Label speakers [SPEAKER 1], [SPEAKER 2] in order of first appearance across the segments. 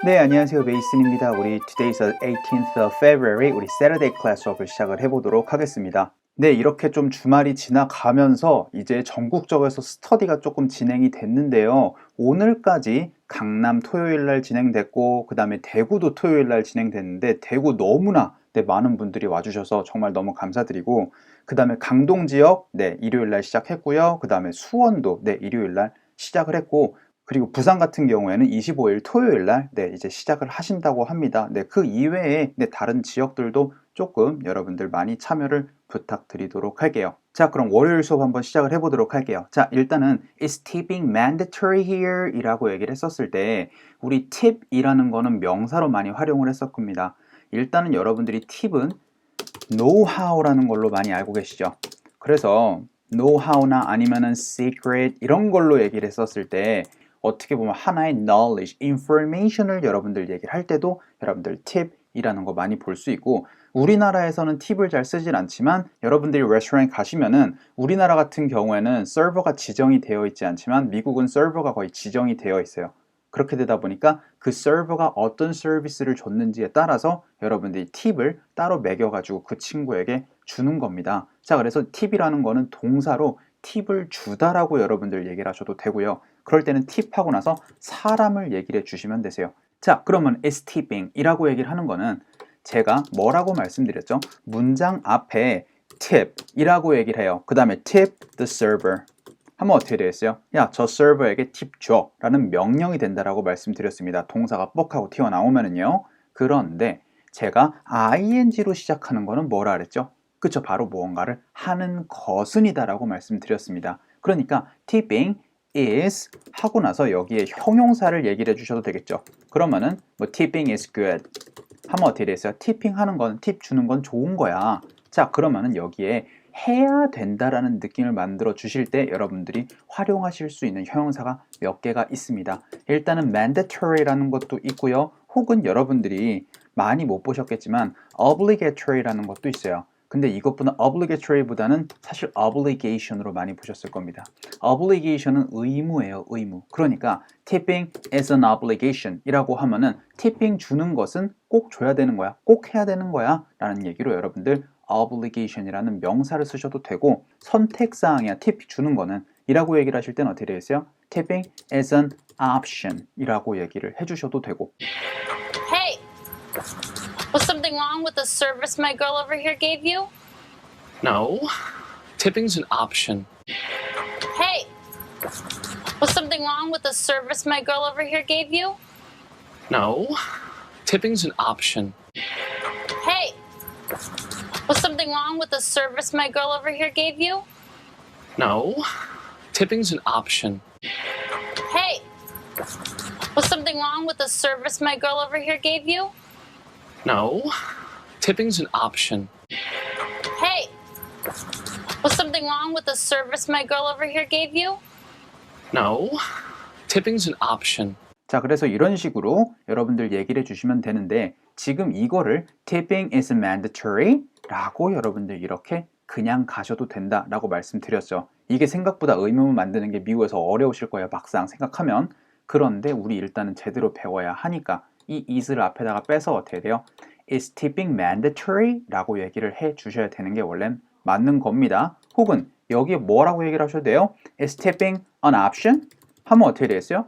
[SPEAKER 1] 네, 안녕하세요. 메이슨입니다. 우리 Today's the 18th of February, 우리 Saturday class 수업을 시작을 해보도록 하겠습니다. 네, 이렇게 좀 주말이 지나가면서 이제 전국적에서 스터디가 조금 진행이 됐는데요. 오늘까지 강남 토요일 날 진행됐고, 그 다음에 대구도 토요일 날 진행됐는데, 대구 너무나 많은 분들이 와주셔서 정말 너무 감사드리고, 그 다음에 강동 지역, 일요일 날 시작했고요. 그 다음에 수원도, 일요일 날 시작을 했고, 그리고 부산 같은 경우에는 25일 토요일 날 이제 시작을 하신다고 합니다. 그 이외에 다른 지역들도 조금 여러분들 많이 참여를 부탁드리도록 할게요. 자, 그럼 월요일 수업 한번 시작을 해보도록 할게요. 자, 일단은 Is tipping mandatory here? 이라고 얘기를 했었을 때 우리 tip이라는 거는 명사로 많이 활용을 했었습니다. 일단은 여러분들이 팁은 know-how라는 걸로 많이 알고 계시죠? 그래서 know-how나 아니면은 secret 이런 걸로 얘기를 했었을 때 어떻게 보면 하나의 knowledge, information을 여러분들 얘기를 할 때도 여러분들 팁이라는 거 많이 볼 수 있고 우리나라에서는 팁을 잘 쓰진 않지만 여러분들이 레스토랑에 가시면은 우리나라 같은 경우에는 서버가 지정이 되어 있지 않지만 미국은 서버가 거의 지정이 되어 있어요. 그렇게 되다 보니까 그 서버가 어떤 서비스를 줬는지에 따라서 여러분들이 팁을 따로 매겨가지고 그 친구에게 주는 겁니다. 자, 그래서 팁이라는 거는 동사로 팁을 주다라고 여러분들 얘기를 하셔도 되고요. 그럴 때는 팁하고 나서 사람을 얘기를 해주시면 되세요. 자, 그러면 is tipping 이라고 얘기를 하는 거는 제가 뭐라고 말씀드렸죠? 문장 앞에 tip 이라고 얘기를 해요. 그 다음에 tip the server 하면 어떻게 되겠어요? 야, 저 서버에게 팁 줘 라는 명령이 된다라고 말씀드렸습니다. 동사가 뻑하고 튀어나오면은요. 그런데 제가 ing로 시작하는 거는 뭐라 그랬죠? 그쵸, 바로 무언가를 하는 것은이다 라고 말씀드렸습니다. 그러니까 tipping is 하고 나서 여기에 형용사를 얘기를 해주셔도 되겠죠. 그러면은 뭐 tipping is good 하면 어떻게 되겠어요? tipping 하는 건, 팁 주는 건 좋은 거야. 자, 그러면은 여기에 해야 된다라는 느낌을 만들어 주실 때 여러분들이 활용하실 수 있는 형용사가 몇 개가 있습니다. 일단은 mandatory라는 것도 있고요. 혹은 여러분들이 많이 못 보셨겠지만 obligatory라는 것도 있어요. 근데 이것보다 obligatory보다는 사실 obligation으로 많이 보셨을 겁니다. obligation은 의무예요, 의무. 그러니까 tipping is an obligation 이라고 하면은 tipping 주는 것은 꼭 줘야 되는 거야, 꼭 해야 되는 거야 라는 얘기로 여러분들 obligation이라는 명사를 쓰셔도 되고 선택사항이야, 팁 주는 거는 이라고 얘기를 하실 때는 어떻게 되겠어요? tipping is an option 이라고 얘기를 해주셔도 되고
[SPEAKER 2] Hey! Was something wrong with the service my girl over here gave you?
[SPEAKER 3] No. Tipping's an option.
[SPEAKER 2] Hey! Was something wrong with the service my girl over here gave you?
[SPEAKER 3] No. Tipping's an option.
[SPEAKER 2] Hey! Was something wrong with the service my girl over here gave you?
[SPEAKER 3] No. Tipping's an option.
[SPEAKER 2] Hey! Was something wrong with the service my girl over here gave you?
[SPEAKER 3] No. Tipping's an option.
[SPEAKER 2] Hey! Was something wrong with the service my girl over here gave you?
[SPEAKER 3] No. Tipping's an option.
[SPEAKER 1] 자, 그래서 이런 식으로 여러분들 얘기를 해주시면 되는데 지금 이거를 tipping is mandatory 라고 여러분들 이렇게 그냥 가셔도 된다 라고 말씀드렸죠. 이게 생각보다 의문문 만드는 게 미국에서 어려우실 거예요, 막상 생각하면. 그런데 우리 일단은 제대로 배워야 하니까 이 is를 앞에다가 빼서 어떻게 돼요? Is tipping mandatory? 라고 얘기를 해 주셔야 되는 게 원래 맞는 겁니다. 혹은 여기에 뭐라고 얘기를 하셔도 돼요? Is tipping an option? 하면 어떻게 되겠어요?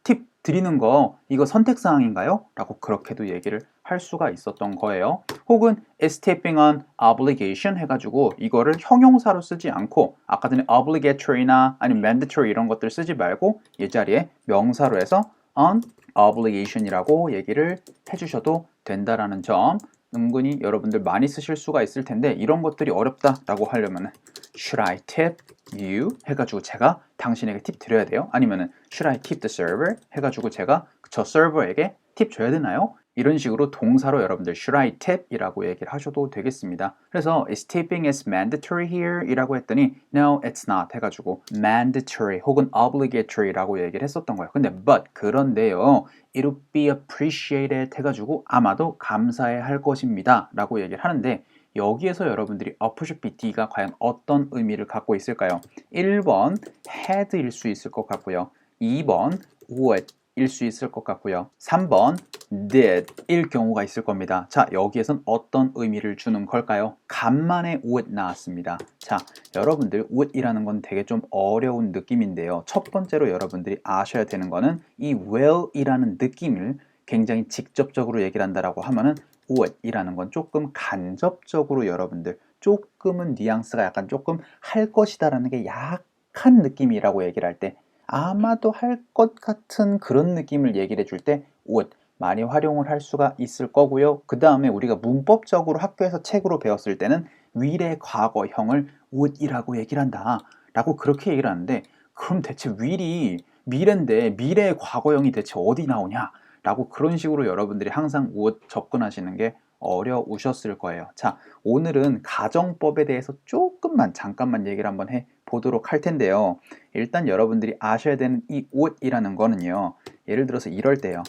[SPEAKER 1] 팁 드리는 거 이거 선택사항인가요? 라고 그렇게도 얘기를 할 수가 있었던 거예요. 혹은 is tipping an obligation 해가지고 이거를 형용사로 쓰지 않고 아까 전에 obligatory나 아니면 mandatory 이런 것들 쓰지 말고 이 자리에 명사로 해서 an obligation이라고 얘기를 해주셔도 된다라는 점 은근히 여러분들 많이 쓰실 수가 있을 텐데 이런 것들이 어렵다라고 하려면 Should I tip you? 해가지고 제가 당신에게 팁 드려야 돼요? 아니면은 Should I tip the server? 해가지고 제가 저 서버에게 팁 줘야 되나요? 이런 식으로 동사로 여러분들 should I tip? 이라고 얘기를 하셔도 되겠습니다. 그래서 is tipping is mandatory here? 이라고 했더니 no, it's not 해가지고 mandatory 혹은 obligatory 라고 얘기를 했었던 거예요. 근데 but 그런데요 it would be appreciated 해가지고 아마도 감사해 할 것입니다 라고 얘기를 하는데 여기에서 여러분들이 appreciate bt가 과연 어떤 의미를 갖고 있을까요? 1번 had일 수 있을 것 같고요. 2번 would 일 수 있을 것 같고요. 3번 did 일 경우가 있을 겁니다. 자, 여기에선 어떤 의미를 주는 걸까요? 간만에 would 나왔습니다. 자, 여러분들 would이라는 건 되게 좀 어려운 느낌인데요. 첫 번째로 여러분들이 아셔야 되는 거는 이 will이라는 느낌을 굉장히 직접적으로 얘기를 한다라고 하면은 would이라는 건 조금 간접적으로 여러분들 조금은 뉘앙스가 약간 조금 할 것이다라는 게 약한 느낌이라고 얘기를 할 때 아마도 할 것 같은 그런 느낌을 얘기를 해줄 때 would 많이 활용을 할 수가 있을 거고요. 그 다음에 우리가 문법적으로 학교에서 책으로 배웠을 때는 will의 과거형을 would이라고 얘기를 한다 라고 그렇게 얘기를 하는데 그럼 대체 will이 미래인데 미래의 과거형이 대체 어디 나오냐 라고 그런 식으로 여러분들이 항상 would 접근하시는 게 어려우셨을 거예요. 자, 오늘은 가정법에 대해서 조금만 잠깐만 얘기를 한번 해 보도록 할 텐데요. 일단 여러분들이 아셔야 되는 이 would이라는 거는요. 예를 들어서 이럴 때요.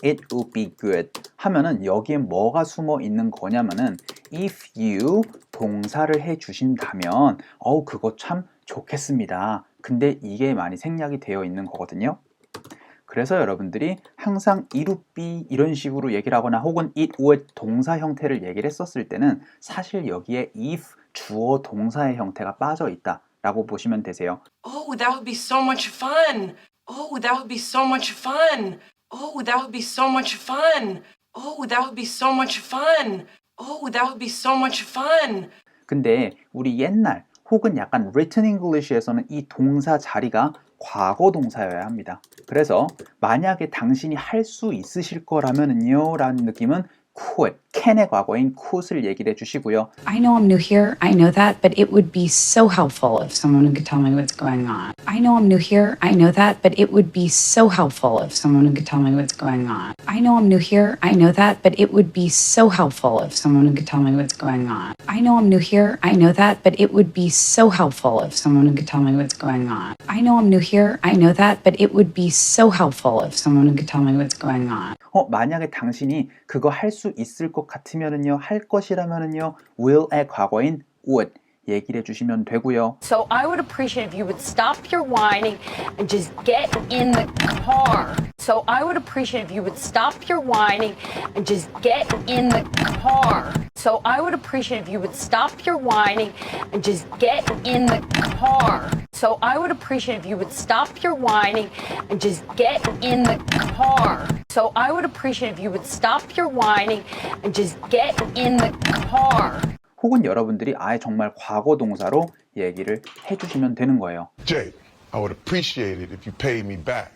[SPEAKER 1] It would be good 하면은 여기에 뭐가 숨어 있는 거냐면은 if you 동사를 해 주신다면 그거 참 좋겠습니다. 근데 이게 많이 생략이 되어 있는 거거든요. 그래서 여러분들이 항상 it would be 이런 식으로 얘기를 하거나 혹은 it would 동사 형태를 얘기를 했었을 때는 사실 여기에 if 주어 동사의 형태가 빠져 있다 라고 보시면 되세요.
[SPEAKER 4] Oh, that would be so much fun. Oh, that would be so much fun. Oh, that would be so much fun. Oh, that would be so much fun. Oh, that would be so much fun.
[SPEAKER 1] 근데 우리 옛날 혹은 약간 written English에서는 이 동사 자리가 과거 동사여야 합니다. 그래서 만약에 당신이 할 수 있으실 거라면요 라는 느낌은 could, can의 과거인 could을 얘기를 해주시고요.
[SPEAKER 5] I know I'm new here, I know that, but it would be so helpful if someone could tell me what's going on. I know I'm new here, I know that, but it would be so helpful if someone could tell me what's going on. I know I'm new here, I know that, but it would be so helpful if someone could tell me what's going on. I know I'm new here, I know that, but it would be so helpful if someone could tell me what's going on. I know I'm new here, I know that, but it would be so helpful if someone could tell me what's going on.
[SPEAKER 1] 만약에 당신이 그거 할 수 있을 것 같으면은요, 할 것이라면은요, will의 과거인 would 얘기를 해주시면 되고요.
[SPEAKER 6] So I would appreciate if you would stop your whining and just get in the car. So I would appreciate if you would stop your whining and just get in the car. So I would appreciate if you would stop your whining and just get in the car. So I would appreciate if you would stop your whining and just get in the car. So I would appreciate if you would stop your whining and just get in the car.
[SPEAKER 1] 혹은 여러분들이 아예 정말 과거 동사로 얘기를 해주시면 되는 거예요.
[SPEAKER 7] Jake, I would appreciate it if you paid me back.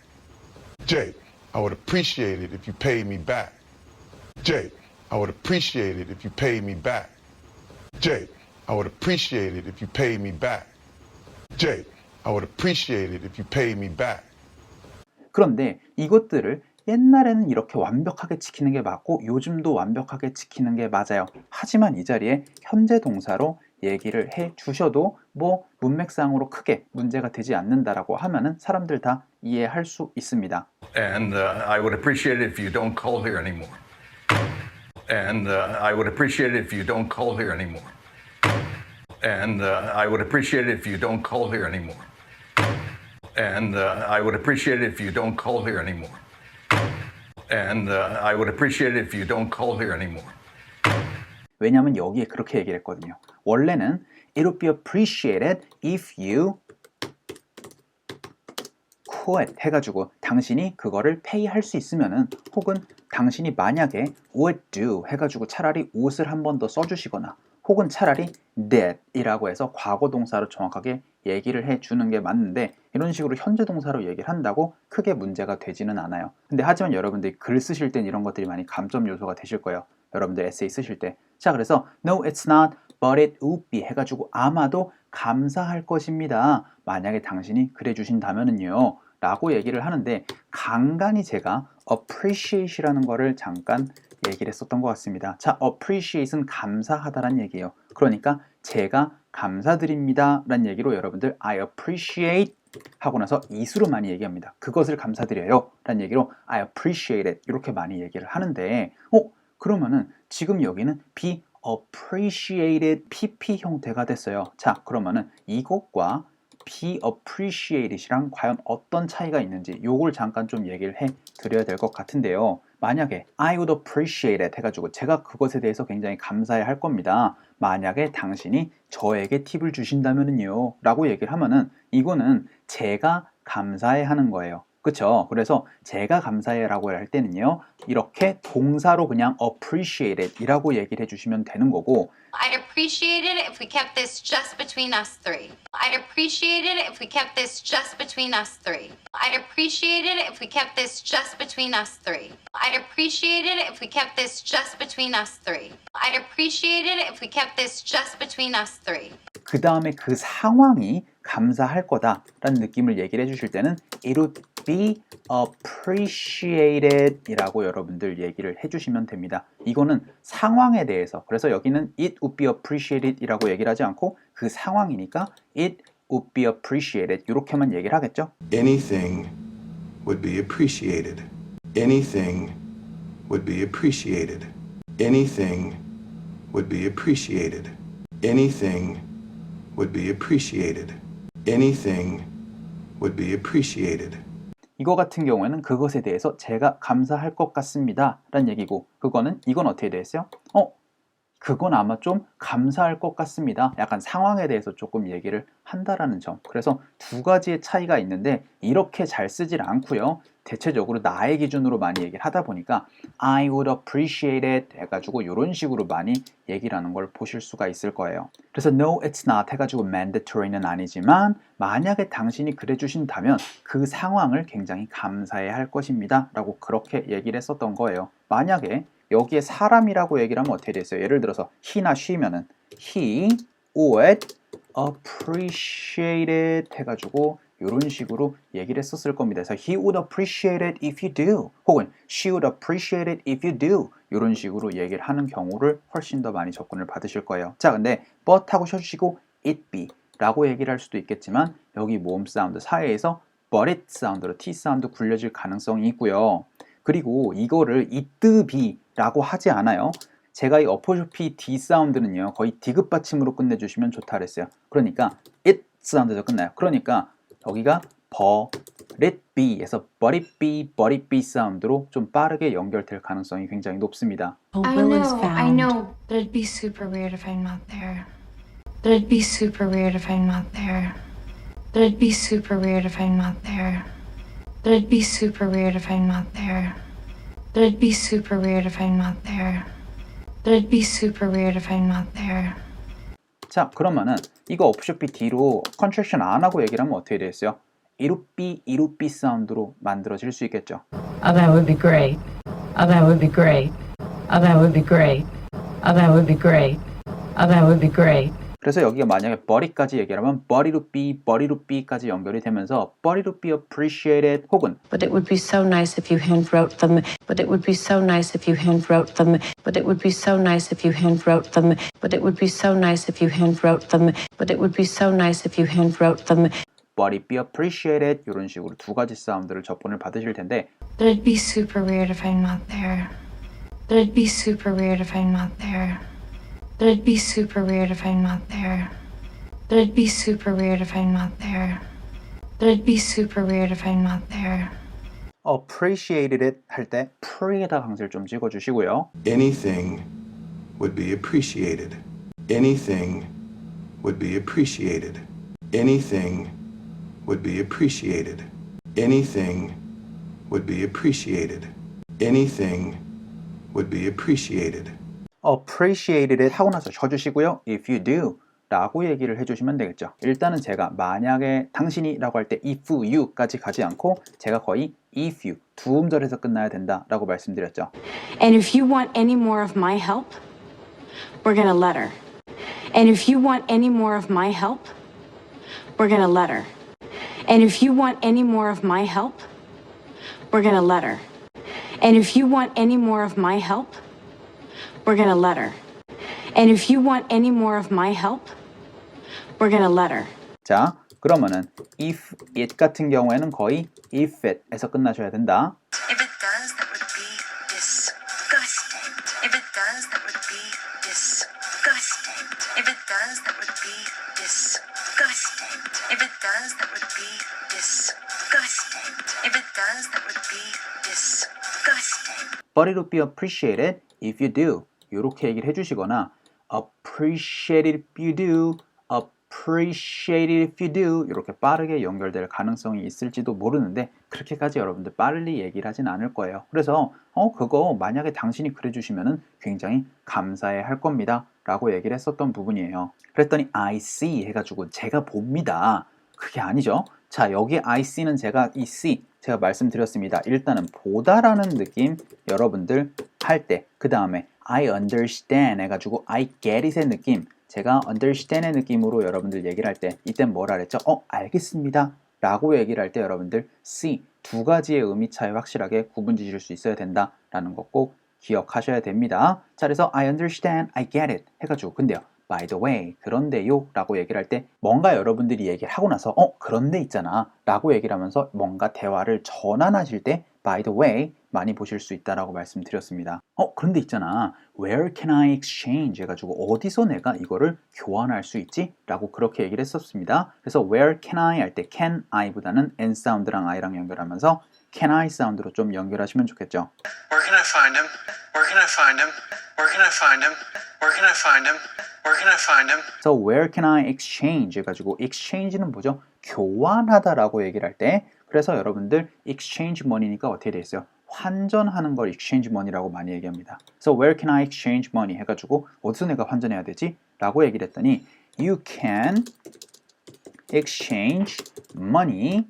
[SPEAKER 7] Jake, I would appreciate it if you paid me back. Jake, I would appreciate it if you paid me back. Jake, I would appreciate it if you paid me back. Jake, I would appreciate it if you paid me back.
[SPEAKER 1] 그런데 이것들을 옛날에는 이렇게 완벽하게 지키는 게 맞고 요즘도 완벽하게 지키는 게 맞아요. 하지만 이 자리에 현재 동사로 얘기를 해 주셔도 뭐 문맥상으로 크게 문제가 되지 않는다라고 하면은 사람들 다 이해할 수 있습니다.
[SPEAKER 8] And I would appreciate it if you don't call here anymore. And I would appreciate it if you don't call here anymore. And I would appreciate it if you don't call here anymore. And I would appreciate it if you don't call here anymore. And I would appreciate it if you don't call here anymore.
[SPEAKER 1] 왜냐하면 여기에 그렇게 얘기를 했거든요. 원래는 it would be appreciated if you could 해가지고 당신이 그거를 pay 할 수 있으면은 혹은 당신이 만약에 would do 해가지고 차라리 would을 한 번 더 써주시거나 혹은 차라리 did 이라고 해서 과거 동사로 정확하게 얘기를 해주는 게 맞는데 이런 식으로 현재 동사로 얘기를 한다고 크게 문제가 되지는 않아요. 근데 하지만 여러분들이 글 쓰실 땐 이런 것들이 많이 감점 요소가 되실 거예요. 여러분들 에세이 쓰실 때. 자, 그래서 No, it's not, but it would be 해가지고 아마도 감사할 것입니다. 만약에 당신이 그래 주신다면은요 라고 얘기를 하는데 간간히 제가 appreciate이라는 거를 잠깐 얘기를 했었던 것 같습니다. 자, appreciate은 감사하다란 얘기예요. 그러니까 제가 감사드립니다 라는 얘기로 여러분들 I appreciate 하고 나서 이수로 많이 얘기합니다. 그것을 감사드려요 라는 얘기로 I appreciate it 이렇게 많이 얘기를 하는데 그러면은 지금 여기는 be appreciated PP 형태가 됐어요. 자, 그러면은 이것과 be appreciated이랑 과연 어떤 차이가 있는지 요걸 잠깐 좀 얘기를 해 드려야 될 것 같은데요. 만약에 I would appreciate it 해가지고 제가 그것에 대해서 굉장히 감사해 할 겁니다. 만약에 당신이 저에게 팁을 주신다면은요 라고 얘기를 하면은 이거는 제가 감사해 하는 거예요. 그쵸? 그래서 제가 감사해 라고 할 때는요 이렇게 동사로 그냥 appreciate it 이라고 얘기를 해주시면 되는 거고
[SPEAKER 9] I'd appreciate it if we kept this just between us three. I'd appreciate it if we kept this just between us three. I'd appreciate it if we kept this just between us three. I'd appreciate it if we kept this just between us three. I'd appreciate it if we kept this just between us three.
[SPEAKER 1] 그 다음에 그 상황이 감사할 거다라는 느낌을 얘기를 해주실 때는 It would be appreciated 이라고 여러분들 얘기를 해주시면 됩니다. 이거는 상황에 대해서 그래서 여기는 It would be appreciated 이라고 얘기를 하지 않고 그 상황이니까 It would be appreciated 이렇게만 얘기를 하겠죠.
[SPEAKER 10] Anything would be appreciated. Anything would be appreciated. Anything would be appreciated. Anything would be appreciated. Anything would be appreciated.
[SPEAKER 1] 이거 같은 경우에는 그것에 대해서 제가 감사할 것 같습니다 라는 얘기고 이건 어떻게 되었어요? 그건 아마 좀 감사할 것 같습니다. 약간 상황에 대해서 조금 얘기를 한다라는 점. 그래서 두 가지의 차이가 있는데 이렇게 잘 쓰질 않고요. 대체적으로 나의 기준으로 많이 얘기를 하다 보니까 I would appreciate it 해가지고 이런 식으로 많이 얘기를 하는 걸 보실 수가 있을 거예요. 그래서 no, it's not 해가지고 mandatory는 아니지만 만약에 당신이 그래 주신다면 그 상황을 굉장히 감사해 할 것입니다 라고 그렇게 얘기를 했었던 거예요. 만약에 여기에 사람이라고 얘기를 하면 어떻게 됐어요? 예를 들어서 he나 she면은 he would appreciate it 해가지고 이런 식으로 얘기를 했었을 겁니다. 그래서 he would appreciate it if you do 혹은 she would appreciate it if you do 이런 식으로 얘기를 하는 경우를 훨씬 더 많이 접근을 받으실 거예요. 자, 근데 but 하고 쉬어주시고 it be 라고 얘기를 할 수도 있겠지만 여기 모음 사운드 사이에서 but it 사운드로 t 사운드 굴려질 가능성이 있고요. 그리고 이거를 it be 라고 하지 않아요. 제가 이 어포스트로피 D 사운드는요 거의 디귿 받침으로 끝내주시면 좋다 그랬어요. 그러니까 it 사운드에서 끝나요. 그러니까 여기가 but it be에서 but it be 사운드로 좀 빠르게 연결될 가능성이 굉장히 높습니다.
[SPEAKER 5] Oh,
[SPEAKER 11] I
[SPEAKER 5] Will is
[SPEAKER 11] know,
[SPEAKER 5] found.
[SPEAKER 11] I know, but it'd be super weird if I'm not there. But it'd be super weird if I'm not there. But it'd be super weird if I'm not there. But it'd be super weird if I'm not there. But it'd be super weird if I'm not there. But it'd be super weird if I'm not there.
[SPEAKER 1] 자, 그러면은 이거 어포스트로피 D로 컨트랙션 안 하고 얘기를 하면 어떻게 되겠어요? it would be 사운드로 만들어질 수 있겠죠.
[SPEAKER 6] Oh, that would be great. Oh, that would be great. Oh, that would be great. Oh, that would be great. Oh, that would be great.
[SPEAKER 1] 그래서 여기가 만약에 buddy까지 얘기하면 but it would be까지 연결이 되면서 but it would be appreciated 혹은
[SPEAKER 12] But it would be so nice if you handwrote them. But it would be so nice if you handwrote them. But it would be so nice if you handwrote them. But it would be so nice if you handwrote them. But it would be so nice if you handwrote them.
[SPEAKER 1] but it be appreciated 이런 식으로 두 가지 사운드를 접근을 받으실 텐데
[SPEAKER 11] But it'd be super weird if I'm not there. But it'd be super weird if I'm not there. But it'd be super weird if I'm not there. But it'd be super weird if I'm not there. But it'd be super weird if I'm not there.
[SPEAKER 1] appreciated it 할 때 pre에다 강세를 좀 찍어주시고요.
[SPEAKER 10] Anything would be appreciated. Anything would be appreciated. Anything would be appreciated. Anything would be appreciated. Anything would be appreciated.
[SPEAKER 1] appreciated it 하고 나서 쉬어주시고요. if you do 라고 얘기를 해주시면 되겠죠. 일단은 제가 만약에 당신이 라고 할 때 if you까지 가지 않고 제가 거의 if you 두 음절에서 끝나야 된다 라고 말씀드렸죠.
[SPEAKER 5] And if you want any more of my help, we're gonna let her. And if you want any more of my help, we're gonna let her. And if you want any more of my help, we're gonna let her. And if you want any more of my help, we're gonna let her. And if you want any more of my help, we're gonna let her.
[SPEAKER 1] 자, 그러면은 if it 같은 경우에는 거의 if it에서 끝나셔야 된다.
[SPEAKER 13] If it does, that would be disgusting. If it does, that would be disgusting. If it does, that would be disgusting. If it does, disgusting. If it does, that would be disgusting.
[SPEAKER 1] But it would be appreciated if you do. 이렇게 얘기를 해주시거나 appreciate it if you do, appreciate it if you do 이렇게 빠르게 연결될 가능성이 있을지도 모르는데 그렇게까지 여러분들 빨리 얘기를 하진 않을 거예요. 그래서 그거 만약에 당신이 그래주시면은 굉장히 감사해 할 겁니다 라고 얘기를 했었던 부분이에요. 그랬더니 I see 해가지고 제가 봅니다. 그게 아니죠. 자, 여기 I see는 제가 이 see 제가 말씀드렸습니다. 일단은 보다라는 느낌 여러분들 할 때 그 다음에 I understand 해가지고 I get it의 느낌 제가 understand의 느낌으로 여러분들 얘기를 할 때 이땐 뭐라 그랬죠? 알겠습니다 라고 얘기를 할 때 여러분들 see 두 가지의 의미 차이 확실하게 구분 지실 수 있어야 된다라는 거 꼭 기억하셔야 됩니다. 자, 그래서 I understand, I get it 해가지고 근데요 by the way, 그런데요 라고 얘기를 할 때 뭔가 여러분들이 얘기를 하고 나서 그런데 있잖아 라고 얘기를 하면서 뭔가 대화를 전환하실 때 by the way 많이 보실 수 있다라고 말씀드렸습니다. 그런데 있잖아 where can I exchange 해가지고 어디서 내가 이거를 교환할 수 있지? 라고 그렇게 얘기를 했었습니다. 그래서 where can I 할 때 can I 보다는 N 사운드랑 I랑 연결하면서 can I 사운드로 좀 연결하시면 좋겠죠.
[SPEAKER 14] Where can I find him? Where can I find him? Where can I find him? Where can I find him? Where can I find him?
[SPEAKER 1] So where can I exchange 해가지고 exchange는 뭐죠? 교환하다라고 얘기를 할 때 그래서 여러분들 exchange money니까 어떻게 돼 있어요? 환전하는 걸 exchange money라고 많이 얘기합니다. So where can I exchange money 해가지고 어디서 내가 환전해야 되지? 라고 얘기를 했더니 you can exchange money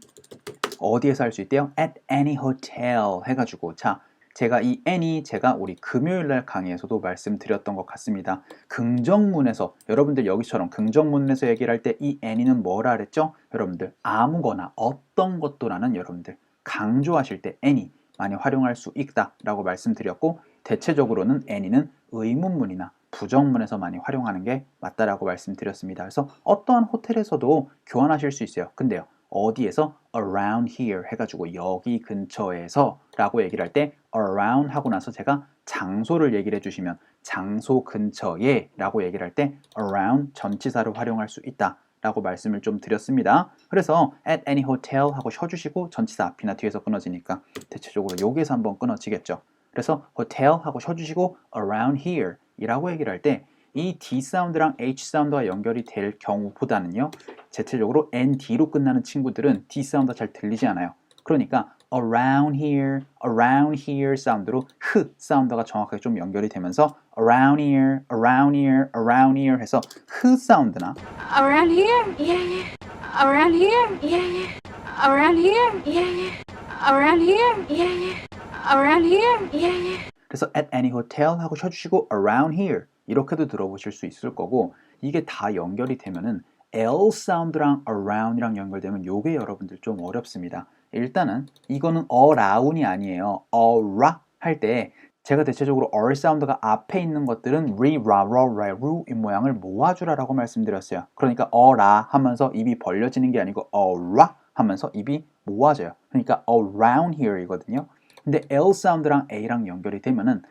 [SPEAKER 1] 어디에서 할 수 있대요? at any hotel 해가지고 자 제가 이 any 제가 우리 금요일날 강의에서도 말씀드렸던 것 같습니다. 긍정문에서 여러분들 여기처럼 긍정문에서 얘기를 할 때 이 any는 뭐라 그랬죠? 여러분들 아무거나 어떤 것도라는 여러분들 강조하실 때 any 많이 활용할 수 있다라고 말씀드렸고 대체적으로는 any는 의문문이나 부정문에서 많이 활용하는 게 맞다라고 말씀드렸습니다. 그래서 어떠한 호텔에서도 교환하실 수 있어요. 근데요. 어디에서? around here 해가지고 여기 근처에서 라고 얘기를 할 때 around 하고 나서 제가 장소를 얘기를 해주시면 장소 근처에 라고 얘기를 할 때 around 전치사를 활용할 수 있다 라고 말씀을 좀 드렸습니다. 그래서 at any hotel 하고 쉬어주시고 전치사 앞이나 뒤에서 끊어지니까 대체적으로 여기에서 한번 끊어지겠죠. 그래서 hotel 하고 쉬어주시고 around here 이라고 얘기를 할 때 이 D 사운드랑 H 사운드가 연결이 될 경우보다는요 대체적으로 ND로 끝나는 친구들은 D 사운드가 잘 들리지 않아요. 그러니까 around here 사운드로 흐 사운드가 정확하게 좀 연결이 되면서 around here 해서 흐 사운드나
[SPEAKER 11] Around here? Yeah, yeah. Around here? Yeah, yeah. Around here? Yeah, yeah. Around here? Yeah, yeah. Around here? Yeah, yeah.
[SPEAKER 1] 그래서 at any hotel 하고 쉬어주시고 around here 이렇게도 들어보실 수 있을 거고 이게 다 연결이 되면은 L 사운드랑 around이랑 연결되면 요게 여러분들 좀 어렵습니다. 일단은 이거는 around이 아니에요. around 할 때 제가 대체적으로 R 사운드가 앞에 있는 것들은 리, 라, 러, 레, 루 이 모양을 모아주라라고 말씀드렸어요. 그러니까 어라 하면서 입이 벌려지는 게 아니고 어라 하면서 입이 모아져요. 그러니까 around here 이거든요. 근데 L 사운드랑 A랑 연결이 되면은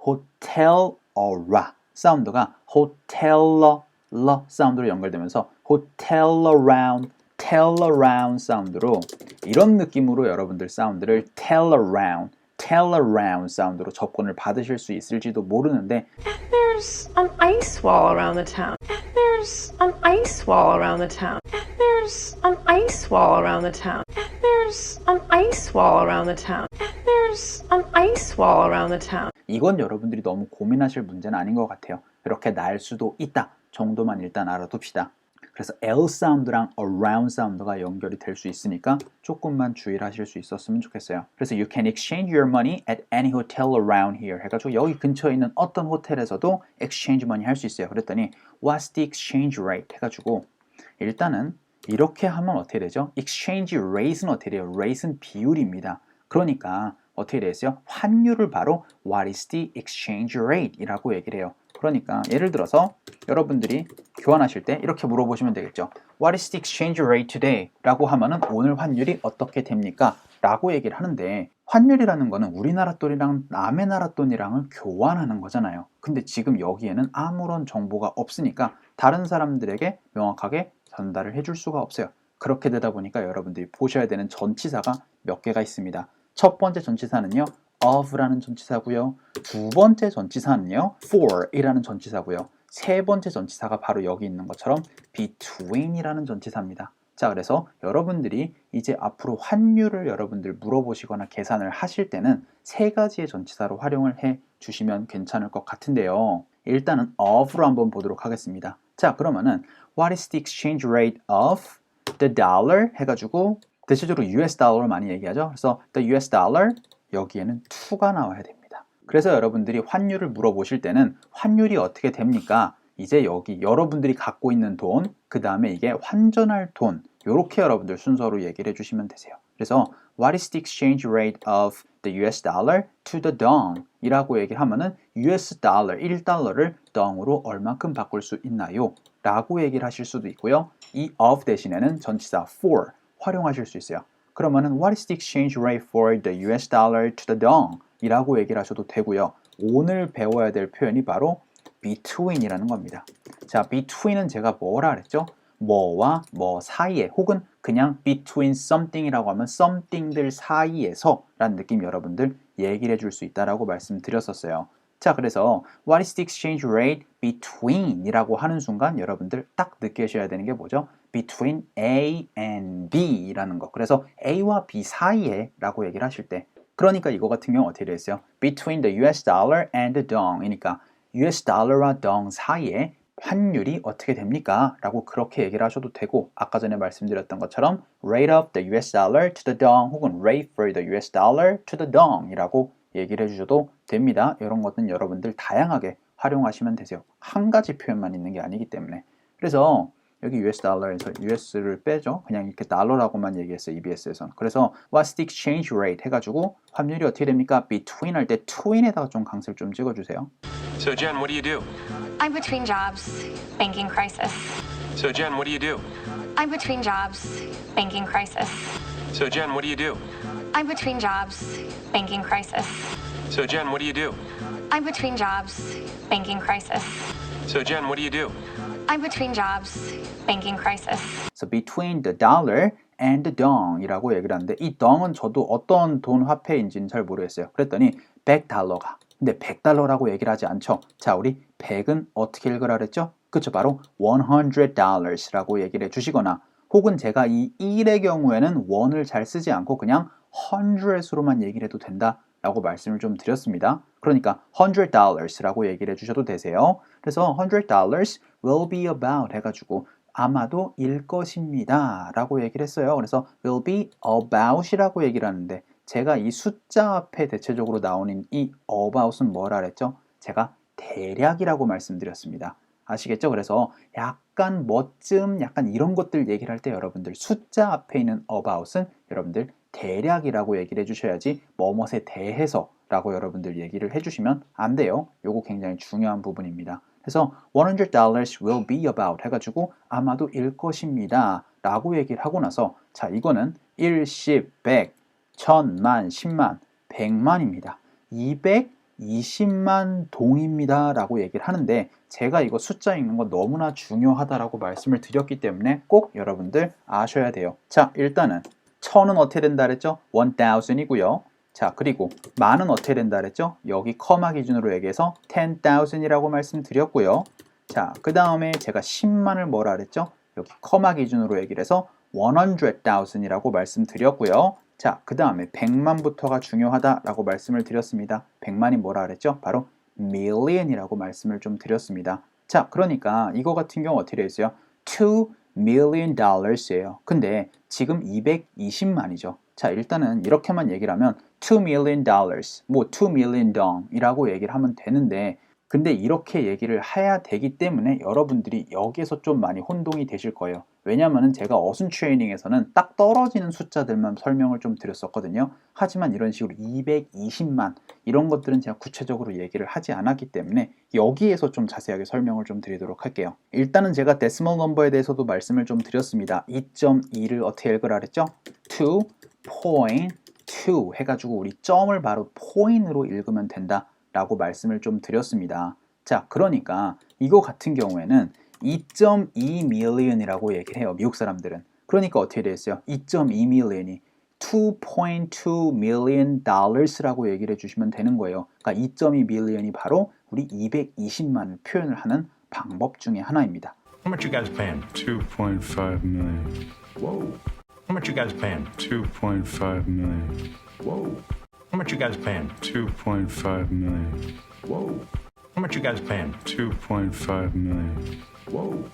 [SPEAKER 1] hotel 어라 사운드가 hotel러 러 사운드로 연결되면서 hotel around, tell around 사운드로 이런 느낌으로 여러분들 사운드를 tell around 사운드로 접근을 받으실 수 있을지도 모르는데
[SPEAKER 12] And there's an ice wall around the town. And there's an ice wall around the town. And there's an ice wall around the town. And there's an ice wall around the town. And there's an ice wall around the town.
[SPEAKER 1] 이건 여러분들이 너무 고민하실 문제는 아닌 것 같아요. 이렇게 날 수도 있다 정도만 일단 알아둡시다. 그래서 L 사운드랑 around 사운드가 연결이 될 수 있으니까 조금만 주의를 하실 수 있었으면 좋겠어요. 그래서 you can exchange your money at any hotel around here 해가지고 여기 근처에 있는 어떤 호텔에서도 exchange money 할 수 있어요. 그랬더니 what's the exchange rate 해가지고 일단은 이렇게 하면 어떻게 되죠? exchange rate는 어떻게 돼요? rate는 비율입니다. 그러니까 어떻게 되겠어요? 환율을 바로 what is the exchange rate 이라고 얘기를 해요. 그러니까 예를 들어서 여러분들이 교환하실 때 이렇게 물어보시면 되겠죠. What is the exchange rate today? 라고 하면은 오늘 환율이 어떻게 됩니까? 라고 얘기를 하는데 환율이라는 거는 우리나라 돈이랑 남의 나라 돈이랑을 교환하는 거잖아요. 근데 지금 여기에는 아무런 정보가 없으니까 다른 사람들에게 명확하게 전달을 해줄 수가 없어요. 그렇게 되다 보니까 여러분들이 보셔야 되는 전치사가 몇 개가 있습니다. 첫 번째 전치사는요, of라는 전치사고요. 두 번째 전치사는요, for이라는 전치사고요. 세 번째 전치사가 바로 여기 있는 것처럼 between이라는 전치사입니다. 자, 그래서 여러분들이 이제 앞으로 환율을 여러분들 물어보시거나 계산을 하실 때는 세 가지의 전치사로 활용을 해 주시면 괜찮을 것 같은데요. 일단은 of로 한번 보도록 하겠습니다. 자, 그러면은 What is the exchange rate of the dollar 해가지고 대체적으로 US 달러를 많이 얘기하죠. 그래서 the US dollar 여기에는 to가 나와야 됩니다. 그래서 여러분들이 환율을 물어보실 때는 환율이 어떻게 됩니까? 이제 여기 여러분들이 갖고 있는 돈, 그 다음에 이게 환전할 돈, 이렇게 여러분들 순서로 얘기를 해주시면 되세요. 그래서 What is the exchange rate of the US dollar to the dong? 이라고 얘기를 하면은 US 달러, 1달러를 dong으로 얼마큼 바꿀 수 있나요? 라고 얘기를 하실 수도 있고요. 이 of 대신에는 전치사 for 활용하실 수 있어요. 그러면은 What is the exchange rate for the US dollar to the dong? 이라고 얘기를 하셔도 되고요. 오늘 배워야 될 표현이 바로 between이라는 겁니다. 자, between은 제가 뭐라 그랬죠? 뭐와 뭐 사이에 혹은 그냥 between something이라고 하면 something들 사이에서 라는 느낌 여러분들 얘기를 해줄 수 있다라고 말씀드렸었어요. 자, 그래서 What is the exchange rate between 이라고 하는 순간 여러분들 딱 느끼셔야 되는 게 뭐죠? between A and B 라는 거. 그래서 A와 B 사이에 라고 얘기를 하실 때 그러니까 이거 같은 경우 어떻게 되겠어요? between the US dollar and the dong 이니까 US 달러와 dong 사이에 환율이 어떻게 됩니까? 라고 그렇게 얘기를 하셔도 되고 아까 전에 말씀드렸던 것처럼 rate of the US dollar to the dong 혹은 rate for the US dollar to the dong 이라고 얘기를 해주셔도 됩니다. 이런 것은 여러분들 다양하게 활용하시면 되세요. 한 가지 표현만 있는 게 아니기 때문에. 그래서 여기 US 달러에서 US를 빼죠. 그냥 이렇게 달러라고만 얘기했어요. EBS에서는. 그래서 what's the exchange rate 해가지고 환율이 어떻게 됩니까? between 할 때 tween에다가 좀 강세를 좀 찍어주세요.
[SPEAKER 15] So Jen, what do you do?
[SPEAKER 11] I'm between jobs, banking crisis.
[SPEAKER 15] So Jen, what do you do?
[SPEAKER 11] I'm between jobs, banking crisis.
[SPEAKER 15] So Jen, what do you do?
[SPEAKER 11] I'm between jobs, banking crisis.
[SPEAKER 15] So Jen, what do you do?
[SPEAKER 11] I'm between jobs, banking crisis.
[SPEAKER 15] So Jen, what do you do?
[SPEAKER 11] I'm between jobs, banking crisis.
[SPEAKER 1] So between the dollar and the dong 이라고 얘기를 하는데 이 dong은 저도 어떤 돈 화폐인지는 잘 모르겠어요. 그랬더니 100달러가 근데 100달러라고 얘기를 하지 않죠. 자, 우리 100은 어떻게 읽으라 그랬죠? 그쵸, 바로 $100라고 얘기를 해주시거나 혹은 제가 이 1의 경우에는 1을 잘 쓰지 않고 그냥 100으로만 얘기를 해도 된다 라고 말씀을 좀 드렸습니다. 그러니까 $100라고 얘기를 해주셔도 되세요. 그래서 $100 will be about 해가지고 아마도 일 것입니다 라고 얘기를 했어요. 그래서 will be about이라고 얘기를 하는데 제가 이 숫자 앞에 대체적으로 나오는 이 about은 뭐라 그랬죠? 제가 대략이라고 말씀드렸습니다. 아시겠죠? 그래서 약간 뭐쯤 약간 이런 것들 얘기를 할 때 여러분들 숫자 앞에 있는 about은 여러분들 대략이라고 얘기를 해주셔야지 뭐뭇에 대해서 라고 여러분들 얘기를 해주시면 안 돼요. 요거 굉장히 중요한 부분입니다. 그래서 $100 will be about 해가지고 아마도 일 것입니다 라고 얘기를 하고 나서 자, 이거는 1, 10, 100, 1000만, 10만, 100만입니다. 220만 동입니다 라고 얘기를 하는데 제가 이거 숫자 읽는 거 너무나 중요하다라고 말씀을 드렸기 때문에 꼭 여러분들 아셔야 돼요. 자, 일단은 1000은 어떻게 된다 그랬죠? 1000이고요. 자, 그리고 만은 어떻게 된다 그랬죠? 여기 커마 기준으로 얘기해서 10,000이라고 말씀드렸고요. 자, 그 다음에 제가 10만을 뭐라 그랬죠? 여기 커마 기준으로 얘기를 해서 100,000이라고 말씀드렸고요. 자, 그 다음에 100만부터가 중요하다라고 말씀을 드렸습니다. 100만이 뭐라 그랬죠? 바로 million이라고 말씀을 좀 드렸습니다. 자, 그러니까 이거 같은 경우 어떻게 되어 있어요? $2 million 예요. 근데 지금 220만이죠. 자, 일단은 이렇게만 얘기를 하면 $2 million, 뭐 $2 million dong이라고 얘기를 하면 되는데 근데 이렇게 얘기를 해야 되기 때문에 여러분들이 여기에서 좀 많이 혼동이 되실 거예요. 왜냐면은 제가 어순 트레이닝에서는 딱 떨어지는 숫자들만 설명을 좀 드렸었거든요. 하지만 이런 식으로 220만 이런 것들은 제가 구체적으로 얘기를 하지 않았기 때문에 여기에서 좀 자세하게 설명을 좀 드리도록 할게요. 일단은 제가 데시멀 넘버에 대해서도 말씀을 좀 드렸습니다. 2.2를 어떻게 읽으라 그랬죠? 2.2 해가지고 우리 점을 바로 포인트로 읽으면 된다 라고 말씀을 좀 드렸습니다. 자, 그러니까 이거 같은 경우에는 2.2 million이라고 얘기를 해요. 미국 사람들은. 그러니까 어떻게 되겠어요? 2.2 million이 2.2 million dollars라고 얘기를 해주시면 되는 거예요. 그러니까 2.2 million이 바로 우리 220만을 표현을 하는 방법 중에 하나입니다.
[SPEAKER 16] How much you guys paying? 2.5 million. Whoa. How much you guys paying? 2.5 million. Whoa. How much you guys paying? 2.5 million. Whoa. How much you guys paying? 2.5 million. Whoa.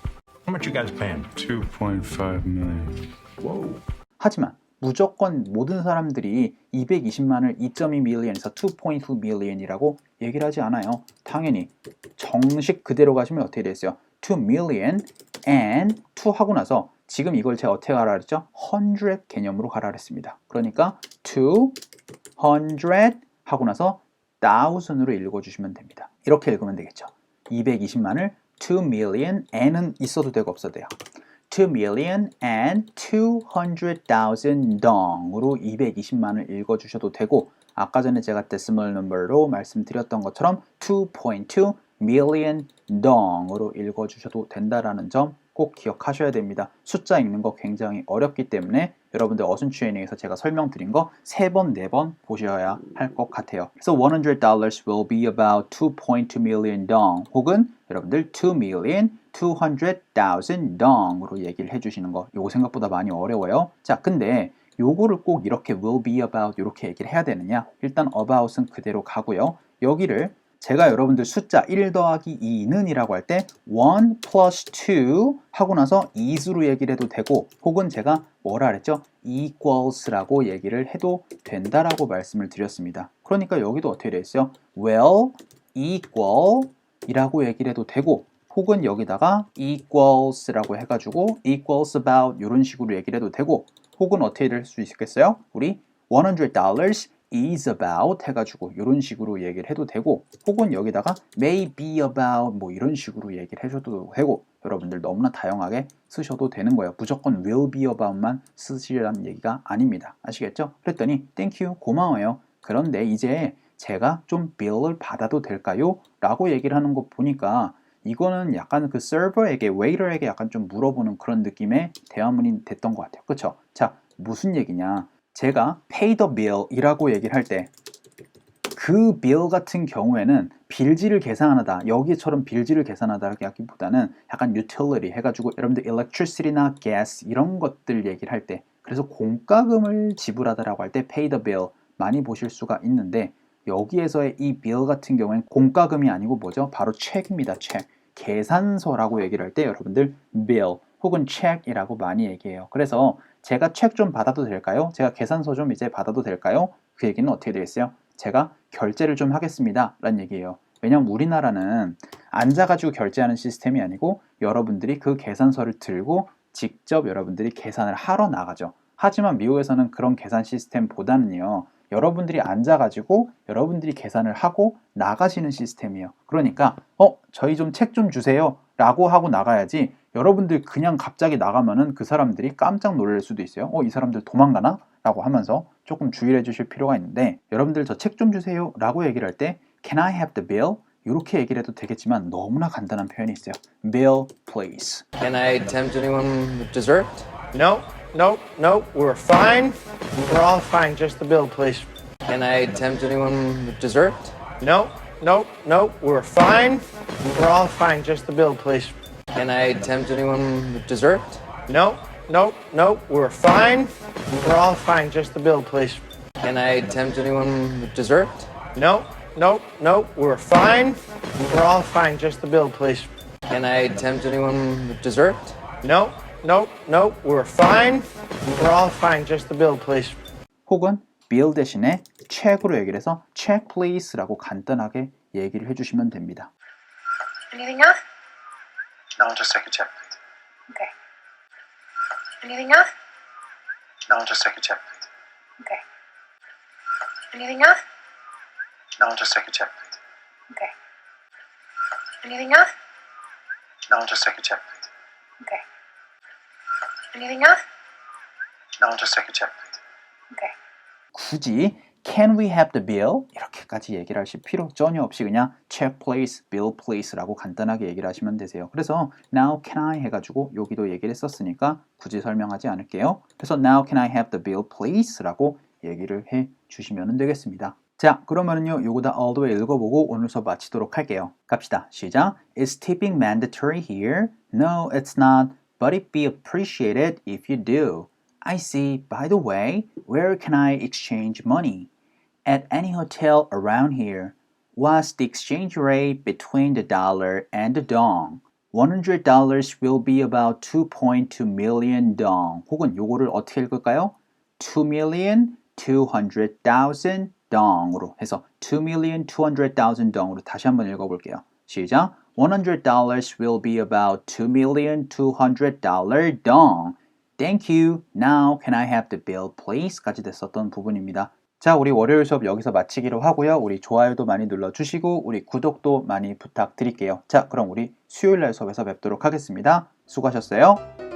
[SPEAKER 16] How much you guys paying? 2.5 million. Whoa.
[SPEAKER 1] 하지만 무조건 모든 사람들이 220만을 2.2 million에서 2.2 million이라고 얘기를 하지 않아요. 당연히 정식 그대로 가시면 어떻게 되겠어요? 2 million and 2 하고 나서 지금 이걸 제가 어떻게 가라 그랬죠? 100 개념으로 가라 그랬습니다. 그러니까 200 하고 나서 1000으로 읽어주시면 됩니다. 이렇게 읽으면 되겠죠. 220만을 2 million and은 있어도 되고 없어도 돼요. 2 million and 200,000 dong으로 220만을 읽어주셔도 되고 아까 전에 제가 decimal number로 말씀드렸던 것처럼 2.2 million dong으로 읽어주셔도 된다라는 점 꼭 기억하셔야 됩니다. 숫자 읽는 거 굉장히 어렵기 때문에 여러분들 어순 트레이닝에서 제가 설명드린 거 3번, 4번 보셔야 할 것 같아요. 그래서 $100 will be about 2.2 million dong 혹은 여러분들 2 million 200,000 dong으로 얘기를 해주시는 거 요거 생각보다 많이 어려워요. 자, 근데 요거를 꼭 이렇게 will be about 이렇게 얘기를 해야 되느냐? 일단 about은 그대로 가고요. 여기를 제가 여러분들 숫자 1 더하기 2는 이라고 할 때 1 plus 2 하고 나서 is로 얘기를 해도 되고 혹은 제가 뭐라 그랬죠? equals라고 얘기를 해도 된다라고 말씀을 드렸습니다. 그러니까 여기도 어떻게 되어 있어요? will equal 이라고 얘기를 해도 되고 혹은 여기다가 equals라고 해가지고 equals about 이런 식으로 얘기를 해도 되고 혹은 어떻게 될 수 있겠어요? 우리 $100 is about 해가지고 이런 식으로 얘기를 해도 되고 혹은 여기다가 may be about 뭐 이런 식으로 얘기를 해줘도 되고 여러분들 너무나 다양하게 쓰셔도 되는 거예요. 무조건 will be about만 쓰시라는 얘기가 아닙니다. 아시겠죠? 그랬더니 thank you 고마워요. 그런데 이제 제가 좀 bill을 받아도 될까요? 라고 얘기를 하는 거 보니까 이거는 약간 그 서버에게 웨이터에게 약간 좀 물어보는 그런 느낌의 대화문이 됐던 것 같아요. 그렇죠? 자, 무슨 얘기냐? 제가 pay the bill 이라고 얘기를 할 때 그 bill 같은 경우에는 빌지를 계산하다 여기처럼 빌지를 계산하다라기보다는 약간 utility 해가지고 여러분들 electricity나 gas 이런 것들 얘기를 할 때 그래서 공과금을 지불하다라고 할 때 pay the bill 많이 보실 수가 있는데 여기에서의 이 bill 같은 경우에는 공과금이 아니고 뭐죠? 바로 check입니다. check. 계산서라고 얘기를 할 때 여러분들 bill 혹은 check이라고 많이 얘기해요. 그래서 제가 책 좀 받아도 될까요? 제가 계산서 좀 이제 받아도 될까요? 그 얘기는 어떻게 되겠어요? 제가 결제를 좀 하겠습니다 라는 얘기예요. 왜냐면 우리나라는 앉아가지고 결제하는 시스템이 아니고 여러분들이 그 계산서를 들고 직접 여러분들이 계산을 하러 나가죠. 하지만 미국에서는 그런 계산 시스템보다는요 여러분들이 앉아가지고 여러분들이 계산을 하고 나가시는 시스템이에요. 그러니까 저희 좀 책 좀 주세요 라고 하고 나가야지 여러분들 그냥 갑자기 나가면은 그 사람들이 깜짝 놀랄 수도 있어요. 이 사람들 도망가나? 라고 하면서 조금 주의를 해주실 필요가 있는데 여러분들 저 책 좀 주세요 라고 얘기를 할 때 Can I have the bill? 이렇게 얘기를 해도 되겠지만 너무나 간단한 표현이 있어요. Bill, please.
[SPEAKER 17] Can I tempt anyone with dessert?
[SPEAKER 18] No, no, no, we're fine. We're all fine, just the bill, please.
[SPEAKER 17] Can I tempt anyone with dessert?
[SPEAKER 18] No, no, no, we're fine. We're all fine, just the bill, please.
[SPEAKER 17] Can I tempt anyone with dessert?
[SPEAKER 18] No, no, no, we're fine. We're all fine, just the bill, please.
[SPEAKER 17] Can I tempt anyone with dessert?
[SPEAKER 18] No, no, no, we're fine. We're all fine, just the bill, please.
[SPEAKER 17] Can I tempt anyone with dessert?
[SPEAKER 18] No, no, no, we're fine. We're all fine, just the bill, please.
[SPEAKER 1] 혹은 bill 대신에 check으로 얘기를 해서 check please라고 간단하게 얘기를 해주시면 됩니다.
[SPEAKER 11] Anything else?
[SPEAKER 14] No, just take a check.
[SPEAKER 11] Okay. Anything else?
[SPEAKER 14] No, just take a check.
[SPEAKER 11] Okay. Anything else?
[SPEAKER 14] No, just take a check.
[SPEAKER 11] Okay. Anything else?
[SPEAKER 14] No, just take a check.
[SPEAKER 11] Okay. Anything else?
[SPEAKER 14] No, just take a check.
[SPEAKER 11] Okay.
[SPEAKER 1] 굳이 Can we have the bill? 이렇게까지 얘기를 하실 필요 전혀 없이 그냥 check please, bill please 라고 간단하게 얘기를 하시면 되세요. 그래서 now can I 해가지고 여기도 얘기를 했었으니까 굳이 설명하지 않을게요. 그래서 now can I have the bill please? 라고 얘기를 해 주시면 되겠습니다. 자, 그러면은요, 요거 다 all the way 읽어보고 오늘 수업 마치도록 할게요. 갑시다. 시작. Is tipping mandatory here? No, it's not, but it'd be appreciated if you do. I see. By the way, where can I exchange money? At any hotel around here. What's the exchange rate between the dollar and the dong? $100 will be about 2.2 million dong. 혹은 요거를 어떻게 읽을까요? 2,200,000 dong으로 해서 2,200,000 dong으로 다시 한번 읽어볼게요. 시작. $100 will be about 2,200,000 dong. Thank you. Now can I have the bill please? 까지 됐었던 부분입니다. 자, 우리 월요일 수업 여기서 마치기로 하고요. 우리 좋아요도 많이 눌러주시고 우리 구독도 많이 부탁드릴게요. 자, 그럼 우리 수요일 날 수업에서 뵙도록 하겠습니다. 수고하셨어요.